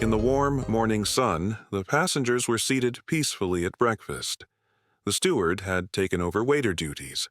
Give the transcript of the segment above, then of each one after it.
In the warm morning sun, the passengers were seated peacefully at breakfast. The steward had taken over waiter duties.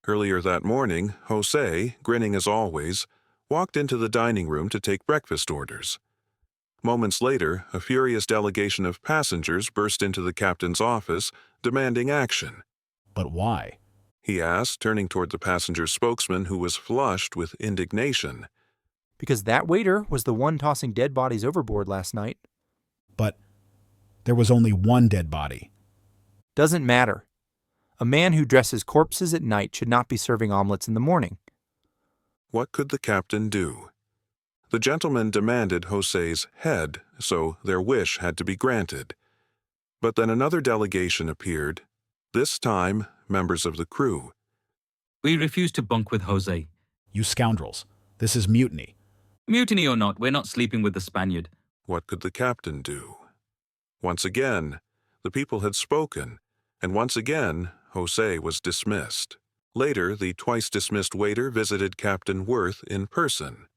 Earlier that morning, Jose, grinning as always, walked into the dining room to take breakfast orders. Moments later, a furious delegation of passengers burst into the captain's office, demanding action. But why? He asked, turning toward the passenger spokesman who was flushed with indignation. Because that waiter was the one tossing dead bodies overboard last night. But there was only one dead body. Doesn't matter. A man who dresses corpses at night should not be serving omelets in the morning. What could the captain do? The gentleman demanded Jose's head, so their wish had to be granted. But then another delegation appeared, this time members of the crew. We refuse to bunk with Jose. You scoundrels. This is mutiny. Mutiny or not, we're not sleeping with the Spaniard. What could the captain do? Once again, the people had spoken, and once again, Jose was dismissed. Later, the twice-dismissed waiter visited Captain Worth in person.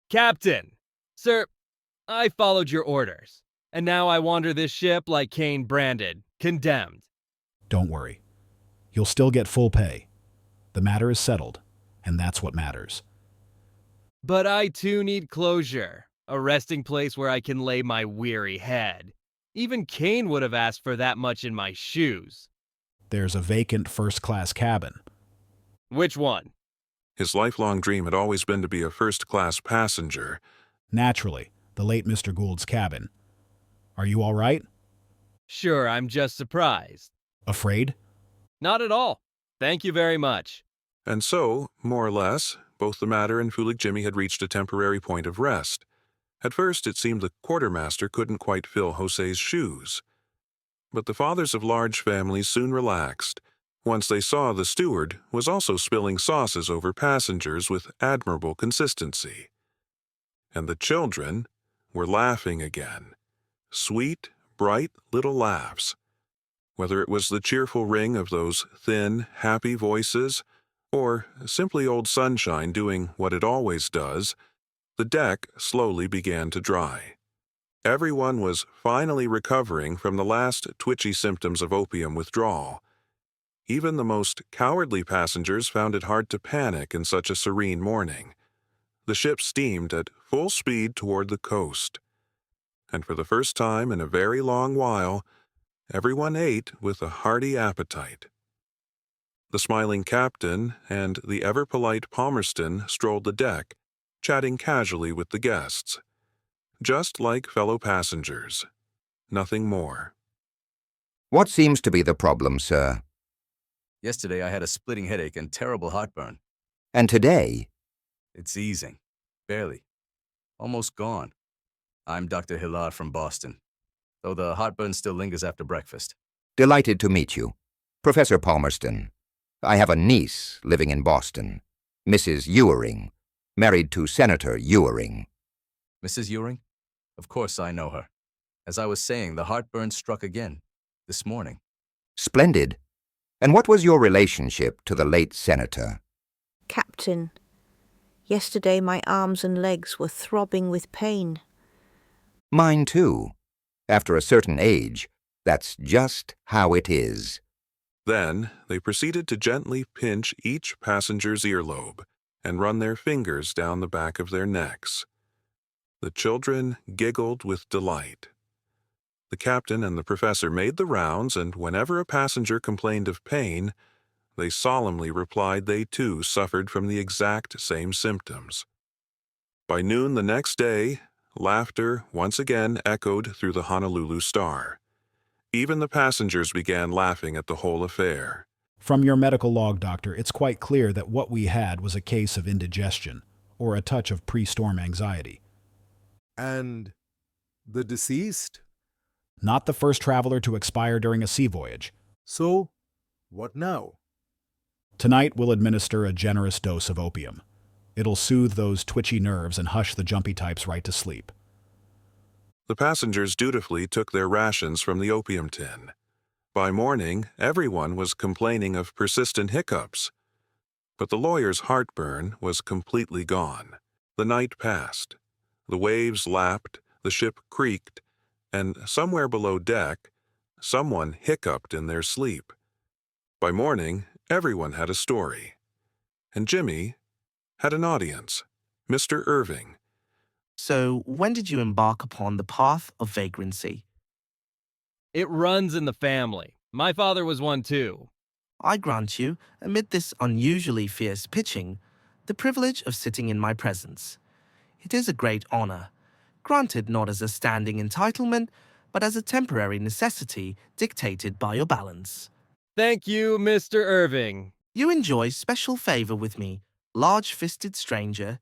Captain! Sir, I followed your orders, and now I wander this ship like Cain branded, condemned. Don't worry. You'll still get full pay. The matter is settled, and that's what matters. But I too need closure, a resting place where I can lay my weary head. Even Cain would have asked for that much in my shoes. There's a vacant first-class cabin. Which one? His lifelong dream had always been to be a first-class passenger. Naturally, the late Mr. Gould's cabin. Are you all right? Sure, I'm just surprised. Afraid? Not at all. Thank you very much. And so, more or less, both the Mater and Fulig Jimmy had reached a temporary point of rest. At first, it seemed the quartermaster couldn't quite fill Jose's shoes. But the fathers of large families soon relaxed, once they saw the steward was also spilling sauces over passengers with admirable consistency. And the children were laughing again. Sweet, bright little laughs. Whether it was the cheerful ring of those thin, happy voices, or simply old sunshine doing what it always does, the deck slowly began to dry. Everyone was finally recovering from the last twitchy symptoms of opium withdrawal. Even the most cowardly passengers found it hard to panic in such a serene morning. The ship steamed at full speed toward the coast. And for the first time in a very long while, everyone ate with a hearty appetite. The smiling captain and the ever-polite Palmerston strolled the deck, chatting casually with the guests. Just like fellow passengers. Nothing more. What seems to be the problem, sir? Yesterday I had a splitting headache and terrible heartburn. And today? It's easing. Barely. Almost gone. I'm Dr. Hillar from Boston, though the heartburn still lingers after breakfast. Delighted to meet you. Professor Palmerston. I have a niece living in Boston, Mrs. Ewering, married to Senator Ewering. Mrs. Ewering? Of course I know her. As I was saying, the heartburn struck again, this morning. Splendid. And what was your relationship to the late senator? Captain, yesterday my arms and legs were throbbing with pain. Mine too. After a certain age, that's just how it is. Then they proceeded to gently pinch each passenger's earlobe and run their fingers down the back of their necks. The children giggled with delight. The captain and the professor made the rounds, and whenever a passenger complained of pain, they solemnly replied they too suffered from the exact same symptoms. By noon the next day, laughter once again echoed through the Honolulu Star. Even the passengers began laughing at the whole affair. From your medical log, doctor, it's quite clear that what we had was a case of indigestion, or a touch of pre-storm anxiety. And the deceased? Not the first traveler to expire during a sea voyage. So, what now? Tonight we'll administer a generous dose of opium. It'll soothe those twitchy nerves and hush the jumpy types right to sleep. The passengers dutifully took their rations from the opium tin. By morning, everyone was complaining of persistent hiccups. But the lawyer's heartburn was completely gone. The night passed. The waves lapped, the ship creaked, and somewhere below deck, someone hiccuped in their sleep. By morning, everyone had a story. And Jimmy had an audience, Mr. Irving. So, when did you embark upon the path of vagrancy? It runs in the family. My father was one too. I grant you, amid this unusually fierce pitching, the privilege of sitting in my presence. It is a great honor, granted not as a standing entitlement, but as a temporary necessity dictated by your balance. Thank you, Mr. Irving. You enjoy special favor with me, large-fisted stranger.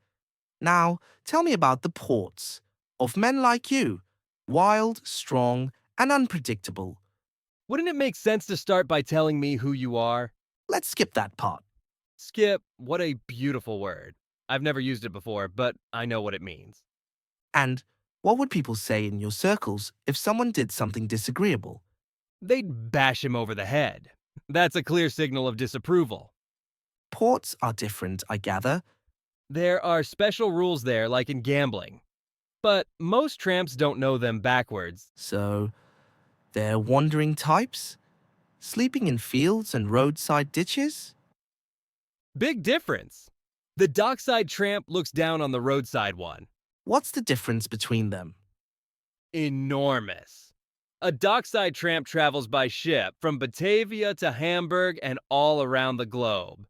Now, tell me about the ports of men like you, wild, strong, and unpredictable. Wouldn't it make sense to start by telling me who you are? Let's skip that part. Skip, what a beautiful word. I've never used it before, but I know what it means. And what would people say in your circles if someone did something disagreeable? They'd bash him over the head. That's a clear signal of disapproval. Ports are different, I gather. There are special rules there, like in gambling. But most tramps don't know them backwards. So, they're wandering types? Sleeping in fields and roadside ditches? Big difference. The dockside tramp looks down on the roadside one. What's the difference between them? Enormous. A dockside tramp travels by ship from Batavia to Hamburg and all around the globe.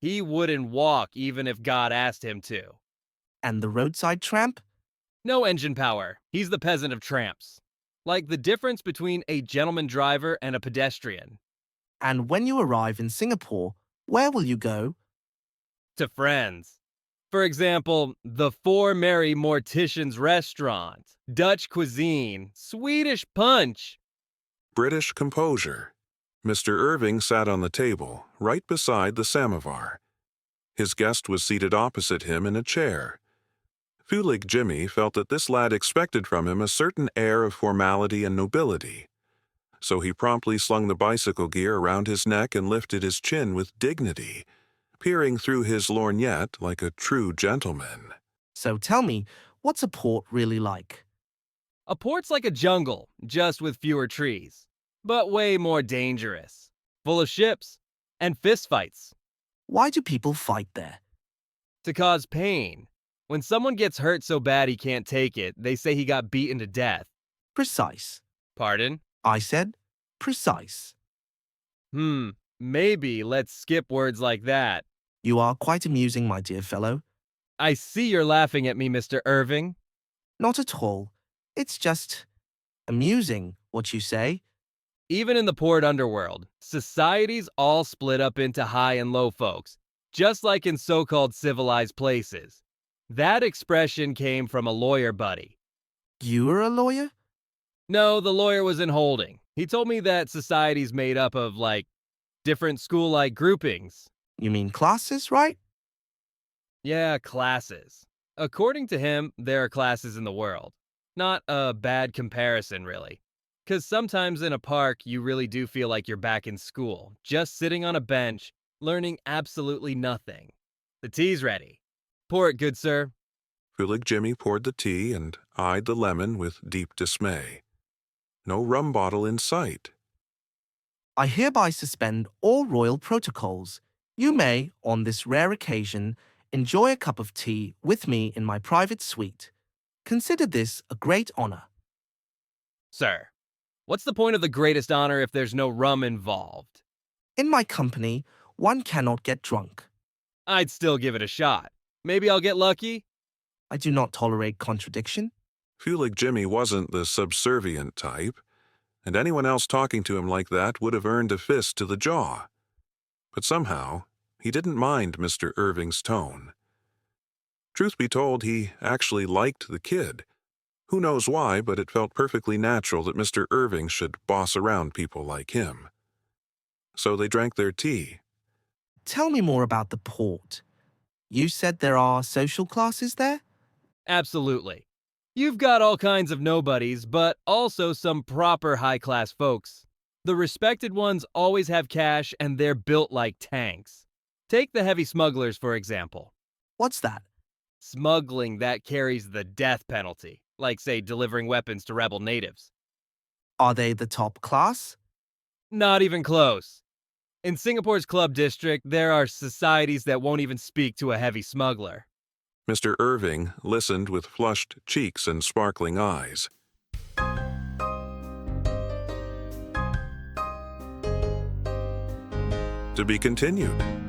He wouldn't walk even if God asked him to. And the roadside tramp? No engine power. He's the peasant of tramps. Like the difference between a gentleman driver and a pedestrian. And when you arrive in Singapore, where will you go? To friends. For example, the Four Merry Morticians restaurant, Dutch cuisine, Swedish punch. British composure. Mr. Irving sat on the table, right beside the samovar. His guest was seated opposite him in a chair. Fulig Jimmy felt that this lad expected from him a certain air of formality and nobility. So he promptly slung the bicycle gear around his neck and lifted his chin with dignity, peering through his lorgnette like a true gentleman. So tell me, what's a port really like? A port's like a jungle, just with fewer trees, but way more dangerous, full of ships and fistfights. Why do people fight there? To cause pain. When someone gets hurt so bad he can't take it, they say he got beaten to death. Precise. Pardon? I said precise. Maybe let's skip words like that. You are quite amusing, my dear fellow. I see you're laughing at me, Mr. Irving. Not at all. It's just amusing, what you say. Even in the port underworld, society's all split up into high and low folks, just like in so-called civilized places. That expression came from a lawyer buddy. You were a lawyer? No, the lawyer was in holding. He told me that society's made up of, different school-like groupings. You mean classes, right? Yeah, classes. According to him, there are classes in the world. Not a bad comparison, really. 'Cause sometimes in a park, you really do feel like you're back in school, just sitting on a bench, learning absolutely nothing. The tea's ready. Pour it, good sir. Fulig Jimmy poured the tea and eyed the lemon with deep dismay. No rum bottle in sight. I hereby suspend all royal protocols. You may, on this rare occasion, enjoy a cup of tea with me in my private suite. Consider this a great honor. Sir, what's the point of the greatest honor if there's no rum involved? In my company, one cannot get drunk. I'd still give it a shot. Maybe I'll get lucky? I do not tolerate contradiction. Fulig Jimmy wasn't the subservient type, and anyone else talking to him like that would have earned a fist to the jaw. But somehow, he didn't mind Mr. Irving's tone. Truth be told, he actually liked the kid. Who knows why, but it felt perfectly natural that Mr. Irving should boss around people like him. So they drank their tea. Tell me more about the port. You said there are social classes there? Absolutely. You've got all kinds of nobodies, but also some proper high-class folks. The respected ones always have cash and they're built like tanks. Take the heavy smugglers, for example. What's that? Smuggling that carries the death penalty, like, say, delivering weapons to rebel natives. Are they the top class? Not even close. In Singapore's club district, there are societies that won't even speak to a heavy smuggler. Mr. Irving listened with flushed cheeks and sparkling eyes. To be continued.